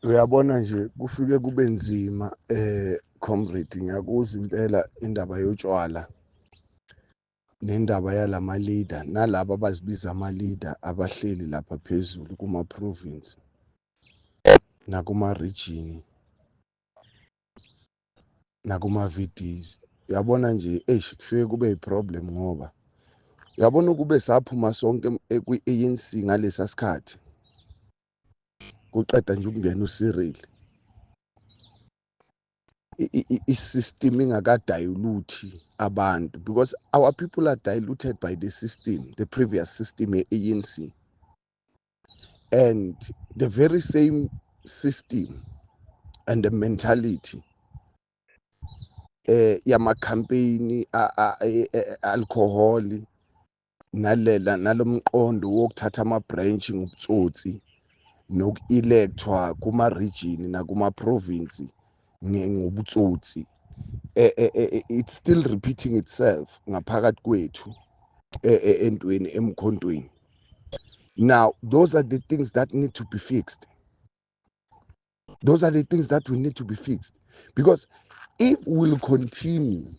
Uyabona nje kufike kube nzima comrade, ngiyakuzwa impela indaba yotshwala nendaba yalama leader nalabo abazibiza ama leader abahleli lapha phezulu kuma province nakuma region nakuma VDs. Uyabona nje kufike kube iproblem ngoba uyabona ukube saphuma sonke kwi-ANC ngalesa sikhathi kuqeda nje ukungena uCyril i-system ingakadayuluthi abantu, because our people are diluted by the system, the previous system ye-ANC, and the very same system and the mentality yama-campaign alcohol nalomqondo wokuthatha ama-branch ngobutsotsi noku-electwa kuma-region nakuma-province ngobutsotsi. It's still repeating itself ngaphakathi kwethu entweni emkhontweni. Now those are the things that need to be fixed. Those are the things that will need to be fixed, because if we will continue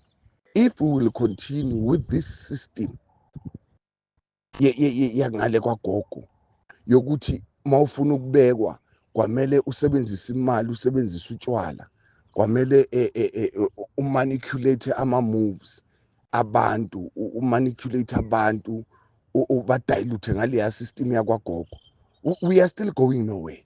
with this system ngale kwagogo yokuthi mawufuna ukubekwa kwamele usebenzise imali, usebenzise utshwala, kwamele umanipulate ama-moves abantu, umanipulate abantu, ubadilute ngaleya system yakwagogo. We are still going nowhere.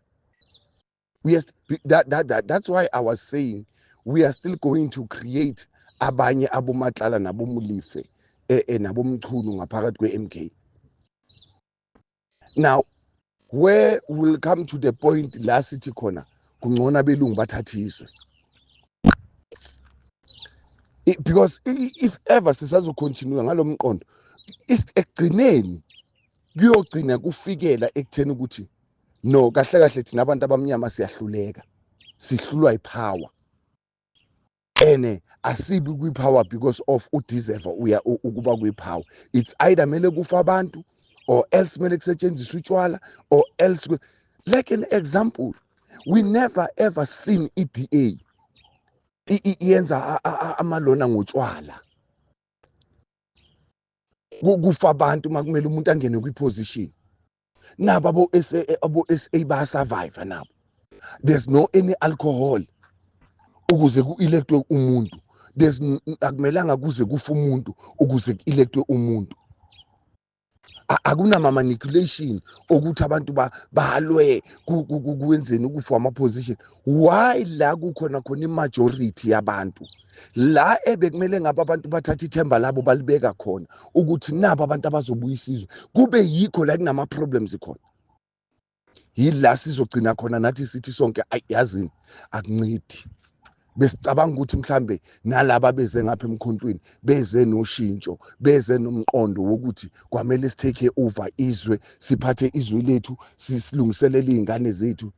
That's why I was saying we are still going to create abanye abomatlala nabomulife nabomchunu ngaphakathi kwe-MK. Now where we'll come to the point la sithi khona kungcona belungu bathathiswe, because if ever sisazocontinue ngalomqondo ekugcineni kuyogcina kufikela ekutheni ukuthi no, kahle kahle thina abantu abamnyama siyahluleka, sihlulwa ipower, asibi kwipower because of udeserve ukuba kwipower. It's either mele kufa abantu or else mele kusetshenziswe utshwala or else like an example, we never ever seen EDA yenza amalona ngotshwala. Kufa abantu makumele umuntu angene kwiposition. Nabo abo-SA bayasurvive nabo. There's no any alcohol ukuze ku-electwe umuntu. Akumelanga kuze kufa umuntu ukuze ku-electwe umuntu. Akunama manipulation ukuthi abantu balwe kuwenzeni ukufa ama-position. Why la kukhona i-majority yabantu la ebekumele ngabe abantu bathatha ithemba labo balibeka khona ukuthi nabo abantu abazobuya isizwe, kube yikho la kunama-problems khona. Yila sizogcina khona nathi sithi sonke yazini akuncedi. Besicabanga ukuthi mhlambe nalaba beze ngapha emkhontweni beze noshintsho, beze nomqondo wokuthi kwamele sitake over izwe, siphathe izwe lethu, silungiselele izingane zethu,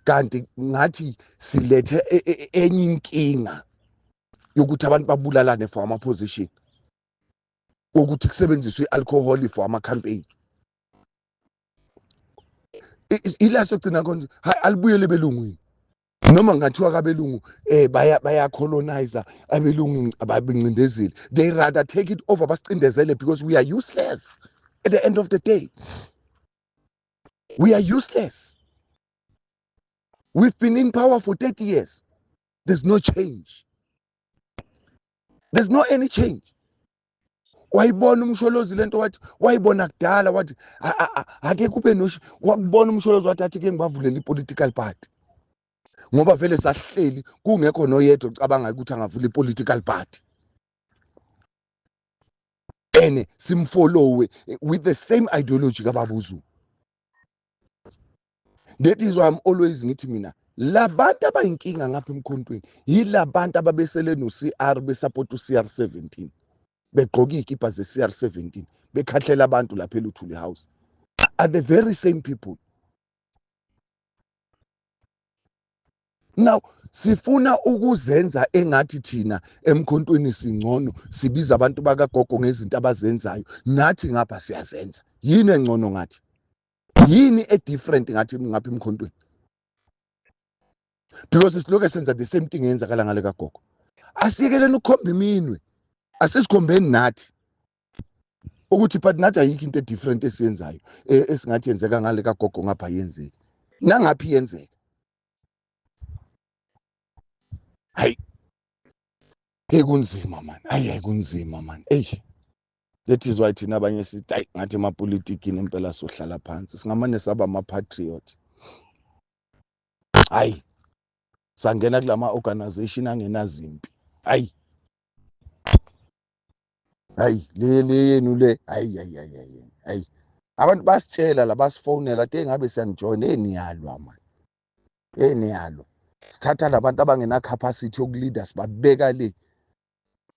kanti ngathi silethe enye inkinga yokuthi abantu babulalane for ama position, ukuthi kusebenziswe i-alcohol for ama campaign. Ila sogcina konje alibuyele belungwini. Noma ngathiwa kabelungu baya colonizer abelungu ababincindezeli, they rather take it over basicindezele, because we are useless at the end of the day. We are useless. We've been in power for 30 years. There's no change. There's no any change. Wayibona umsholozi lento wathi wayibona kudala wathi ake kube wakubona umsholozi wathi athi ke ngibavulela i-political party, ngoba vele sahleli kungekho noyedwa ocabanga ukuthi angavula i-political party simfollowe with the same ideology kaBabuzu. That is why I'm always ngithi mina labantu abayinkinga ngapha emkhontweni yilabantu ababesele no-CR besupport u-CR17, begqoka izikipa ze-CR17 bekhahlela abantu lapha eLuthuli House, are the very same people. Now sifuna ukuzenza engathi thina emkhontweni singcono, sibiza abantu bakagogo ngezinto abazenzayo, nathi ngapha siyazenza. Yini engcono ngathi? Yini e-different ngathi ngapha emkhontweni? because siloke senza the same thing eyenzakala ngale kagogo. Asiyekeleni ukukhomba iminwe, asisikhombeni nathi ukuthi but nathi ayikho into different esiyenzayo esingathi yenzeka ngale kagogo ngapha yenzeki nangaphi yenzeka. Hayi kunzima man, hayi kunzima man. That is why thina abanye sithi hayi ngathi emapolitikini impela sohlala phansi singamane saba ama-patriot. Hayi sangena kulama organization angenazimpi. Hayi le yenu le hayi abantu basitshela la basifonela ade ngabe siyanijoyina eniyalwa man, eniyalwa sithatha labantu abangena capacity yokuleader sibabeka le.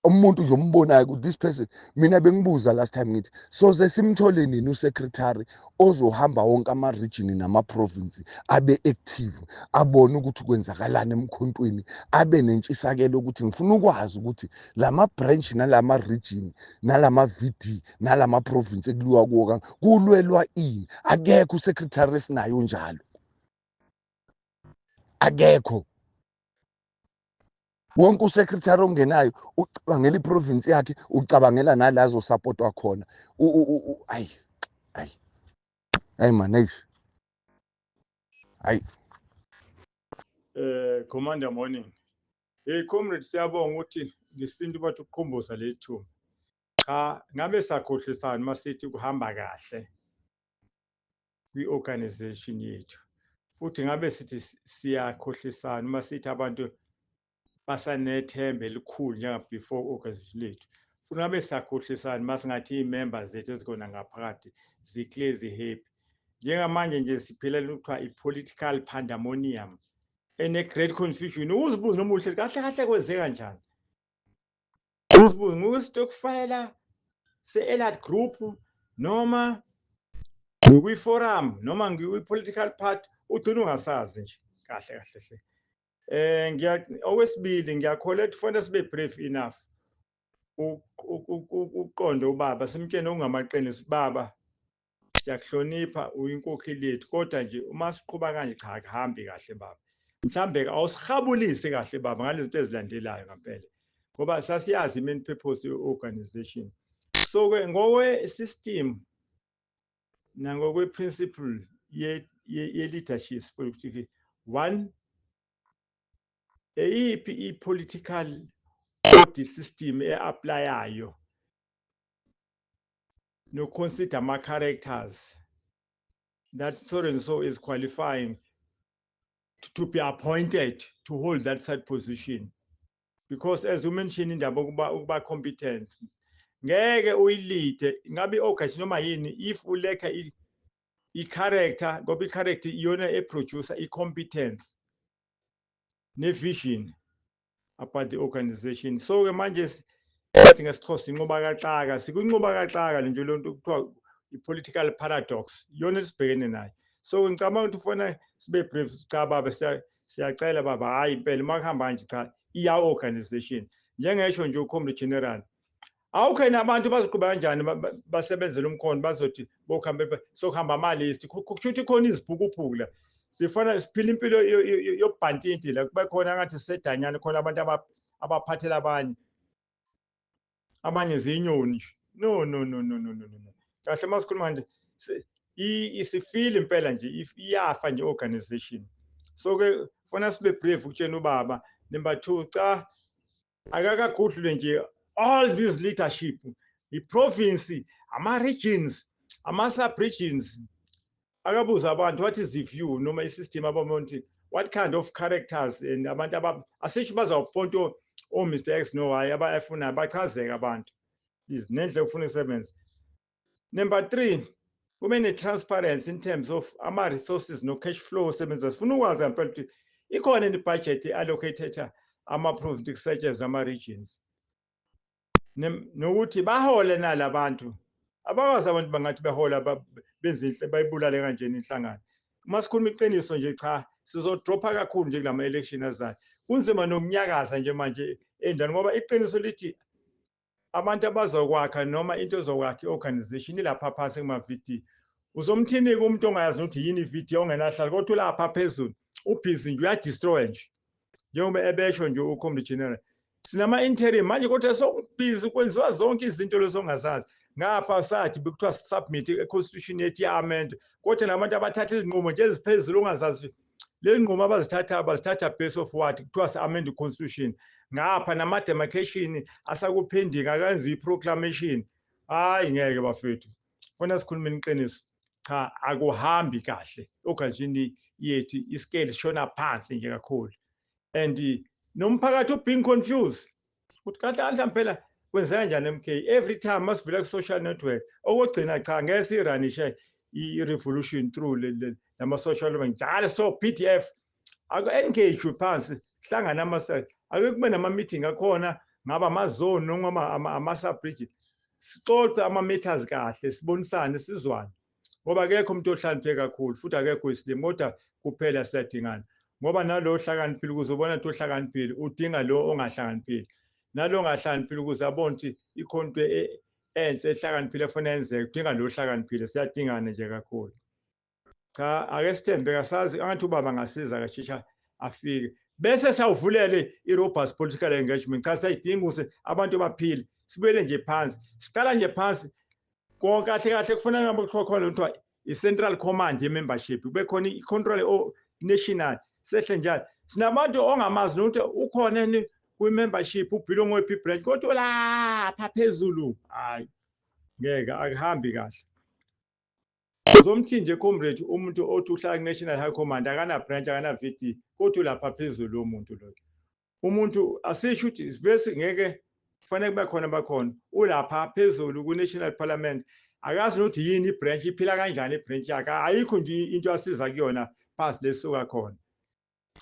Umuntu nje umbonayo ukuthi this person, mina bengibuza last time ngithi soze simthole nini usecretary ozohamba wonke ama-region nama-province abe active abone ukuthi kwenzakalani emkhontweni, abe nentshisakelo ukuthi ngifuna ukwazi ukuthi lama-branch nalama-region nalama-VD nalama-province ekuliwa kuwo kulwelwa ini. Akekho usecretary esinayo njalo, akekho. Wonke usecretary ongenayo ucabangela iprovince yakhe, ucabangela nala azosupportwa khona. Hayi man, hayi. Commander morning. Comrade siyabonga ukuthi ngesinto bathi ukuqhumbuza lethu. Cha ngabe sakhohlisana masithi kuhamba kahle kwi-organization yethu. Futhi ngabe sithi siyakhohlisana masithi abantu basanethembe elikhulu njenga before organization lethu. Futhi ngabe sakhohlisana masingathi i-members zethu ezikhona ngaphakathi ziclear happy. Njengamanje nje siphilela ukuthiwa i-political pandemonium ene-great confusion. Uzibuze noma uhleli kahle kahle kwenzeka kanjani. Uzibuze ngokustokfela se-allied group noma ngikwi-forum noma ngikwi-political party ugcina ungasazi nje kahle kahle. Okwesibili ngiyakholwa ukuthi kufanele sibe brave enough uqonde ubaba simtshene okungamaqiniso baba siyakuhlonipha uyinkokheli yethu kodwa nje uma siqhuba kanje cha akuhambi kahle baba. Mhlambe awusihabulise kahle baba ngalezi zinto ezilandelayo ngempela ngoba sasiyazi main purpose ye-organization. So ke ngowe system nangokwe principle ye leadership ukuthi one eyiphi i-political body system e-applyayo no consider ama-characters that so and so is qualifying to be appointed to hold that side position, because as you mentioned indaba ukuba competent ngeke uyilide ngabe i-organization noma yini if uleka i-character ngoba i-character iyona e-producer i-competence ne-vision about the organization. So ke manje sithi ngesixhosa inqoba kaxaka sikunqoba kaxaka nje lonto kuthiwa i-political paradox iyona esibhekene nayo. So ngicabanga ukuthi ufuna sibe brave cha baba siyacela baba hayi impela makuhamba kanje cha iya organization njengesho nje uComrade General awukho nabantu baziqhuba kanjani basebenzela umkhondo bazothi bokuhamba sokuhamba amalist kusho ukuthi khona izibhukubhuku la sifana siphila impilo yobhantinti la kuba khona ngathi sedanyana khona abantu abaphathela abanye zinyoni no kahle masikhuluma nje isifile impela nje iyafa nje organization. So ke funa sibe brave ukutshena ubaba. Number 2 cha akakagudlule nje all these leadership i-province ama-regions ama-sub-regions akabuza abantu what is the view noma i-system abamonti what kind of characters and abantu asisho bazawuponta Mr X no Y abayafuna bachazeka abantu nendlela ufuna isebenza. Number 3 kube ne-transparency in terms of ama-resources no-cash flow sebenza sifuna ukwazi ngempela ukuthi ikhona ne-budget allocated ama-province kusetshenzwa ama-regions nokuthi bahole nalabantu abakwazi abantu bangathi behola benze inhle bayibulale kanjeni inhlangano. Uma sikhuluma iqiniso nje cha sizodropha kakhulu nje kulama election azayo kunzima nokunyakaza nje manje endani ngoba iqiniso lithi abantu abazokwakha noma into ezokwakha i-organization ilapha phasi kuma-VD uzomthinika umuntu ongayazi ukuthi yini i-VD ongenahlala kodwa lapha phezulu ubhizi nje uyadestroy nje njengoba ebesho nje uComrade General sinama interim manje kodwa sokubhizi kwenziwa zonke izinto lezo ongazazi ngapha sathi bekuthiwa submit econstitution yethu amend kodwa nabantu abathatha izinqumo nje eziphezulu ongazazi le nqumo bazithatha based of what kuthiwa amend constitution ngapha nama demarcation asakuphendika kanzi iproclamation hayi ngeke bafethu funa sikhuluma iqiniso cha akuhambi kahle ogazini yethu iscale sishona phansi nje kakhulu and nomphakathi being confused ukuthi kahle phela kwenzeka kanjani MK every time masivela ku social network okugcina cha ngeke siranishe i-revolution through lama social network njalo so PDF aku-engage phansi hlangana ama-side ake kube nama-meeting akhona ngaba amazone noma ama-subbridge sixoxe ama-matters kahle sibonisane sizwane ngoba akekho umuntu ohlanipheke kakhulu futhi akekho isilimo kodwa kuphela siyadingana ngoba nalo hlakaniphile ukuze ubona ukuthi ohlakaniphile udinga lo ongahlakaniphile nalo ongahlakaniphile ukuze abone ukuthi ikhonto enhle ehlakaniphile efuna yenzeke udinga lo ohlakaniphile siyadingana nje kakhulu cha ake sithembe kasazi angathi ubaba ngasiza kashisha afike bese sawuvulele i-robust political engagement cha sayidinga ukuthi abantu baphile sibuyele nje phansi siqala nje phansi konke kahle kufanele ngabe kukhona kuthiwa i-central command ye-membership kube khona i-control national sehle njalo sinabantu ongamazi nokuthi ukhona kwi-membership ubhilongo wephi branch kodwa lapha phezulu hayi ngeke akuhambi kahle uzomthi nje comrade umuntu othi uhlala ku-national high command akana branch akana VD kodwa lapha phezulu umuntu lo umuntu asisho ukuthi bese ngeke kufanele kube khona bakhona ulapha phezulu ku-national parliament akazi ukuthi yini ibranch iphila kanjani ibranch yakhe ayikho nje into asiza kuyona phansi lesuka khona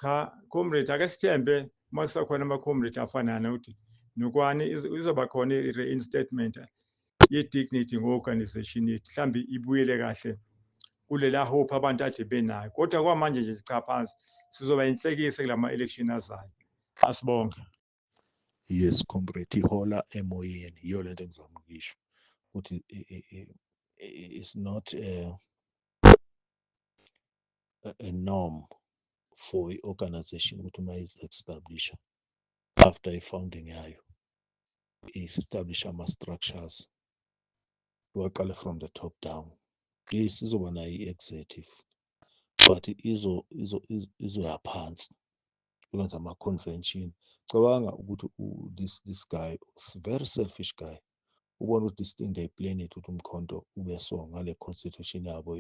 cha comrade ake sithembe makusakhona ama-comrade afanana ukuthi nokwani izoba khona i-reinstatement ye-dignity ngo-organization yethu mhlawumbe ibuyele kahle kulela hope abantu ade benayo kodwa kwamanje nje cha phansi sizoba inhlekise kulama-election azayo asibonke. Yes, comrade ihola emoyeni yiyo lento engizama ukuyisho ukuthi it's not a norm for i-organization ukuthi uma is-establisha after i-founding yayo i-establish ama-structures waqala from the top down. Yes, izoba nayo i-executive but izoya phansi ukwenza ama-convention. Cabanga ukuthi this guy is very selfish guy ubona ukuthi this thing they plan it ukuthi umkhonto ube so ngale constitution yabo